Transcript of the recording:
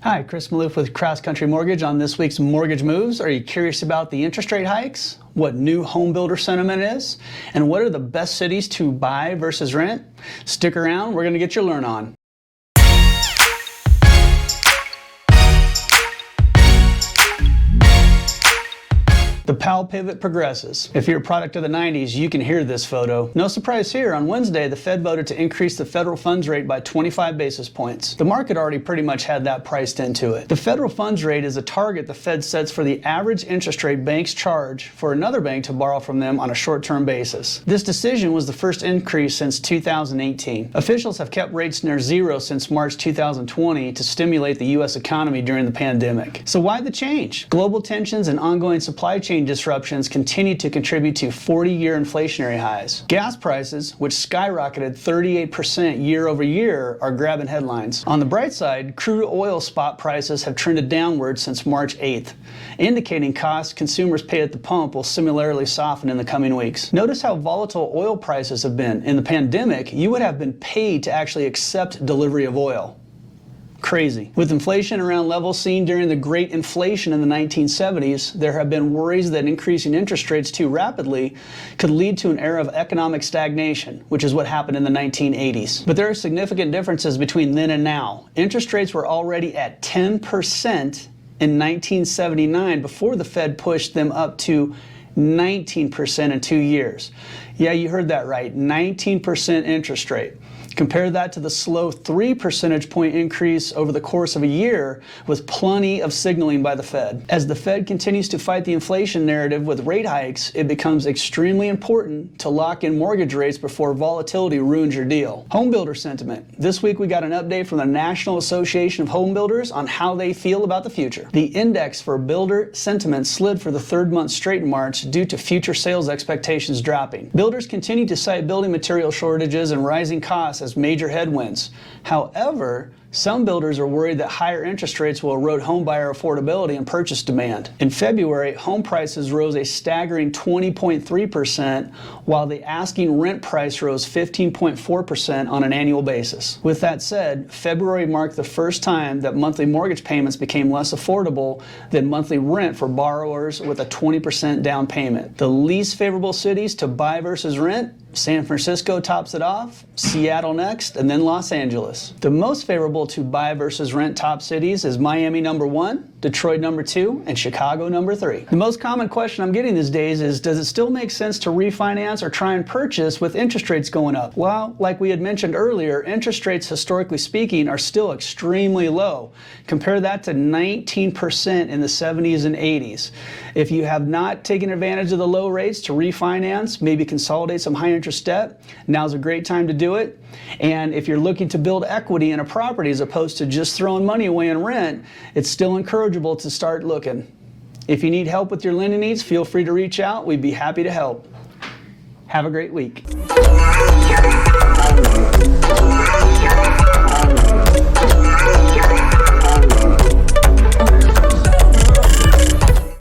Hi, Chris Maloof with Cross Country Mortgage on this week's Mortgage Moves. Are you curious about the interest rate hikes, what new homebuilder sentiment is, and what are the best cities to buy versus rent? Stick around, we're going to get your learn on. The Powell pivot progresses. If you're a product of the 90s, you can hear this photo. No surprise here, on Wednesday, the Fed voted to increase the federal funds rate by 25 basis points. The market already pretty much had that priced into it. The federal funds rate is a target the Fed sets for the average interest rate banks charge for another bank to borrow from them on a short-term basis. This decision was the first increase since 2018. Officials have kept rates near zero since March 2020 to stimulate the U.S. economy during the pandemic. So why the change? Global tensions and ongoing supply chain disruptions continue to contribute to 40-year inflationary highs. Gas prices, which skyrocketed 38% year over year, are grabbing headlines. On the bright side, crude oil spot prices have trended downward since March 8th, indicating costs consumers pay at the pump will similarly soften in the coming weeks. Notice how volatile oil prices have been. In the pandemic, you would have been paid to actually accept delivery of oil. Crazy. With inflation around levels seen during the Great Inflation in the 1970s, there have been worries that increasing interest rates too rapidly could lead to an era of economic stagnation, which is what happened in the 1980s. But there are significant differences between then and now. Interest rates were already at 10% in 1979 before the Fed pushed them up to 19% in 2 years. Yeah, you heard that right, 19% interest rate. Compare that to the slow 3 percentage point increase over the course of a year with plenty of signaling by the Fed. As the Fed continues to fight the inflation narrative with rate hikes, it becomes extremely important to lock in mortgage rates before volatility ruins your deal. Homebuilder sentiment. This week we got an update from the National Association of Home Builders on how they feel about the future. The index for builder sentiment slid for the third month straight in March due to future sales expectations dropping. Builders continue to cite building material shortages and rising costs as major headwinds. However, some builders are worried that higher interest rates will erode homebuyer affordability and purchase demand. In February, home prices rose a staggering 20.3%, while the asking rent price rose 15.4% on an annual basis. With that said, February marked the first time that monthly mortgage payments became less affordable than monthly rent for borrowers with a 20% down payment. The least favorable cities to buy versus rent: San Francisco tops it off, Seattle next, and then Los Angeles. The most favorable to buy versus rent top cities is Miami #1, Detroit #2, and Chicago #3. The most common question I'm getting these days is, does it still make sense to refinance or try and purchase with interest rates going up? Well, like we had mentioned earlier, interest rates, historically speaking, are still extremely low. Compare that to 19% in the 70s and 80s. If you have not taken advantage of the low rates to refinance, maybe consolidate some high interest debt, now's a great time to do it. And if you're looking to build equity in a property as opposed to just throwing money away in rent, it's still encourageable to start looking. If you need help with your lending needs, feel free to reach out. We'd be happy to help. Have a great week.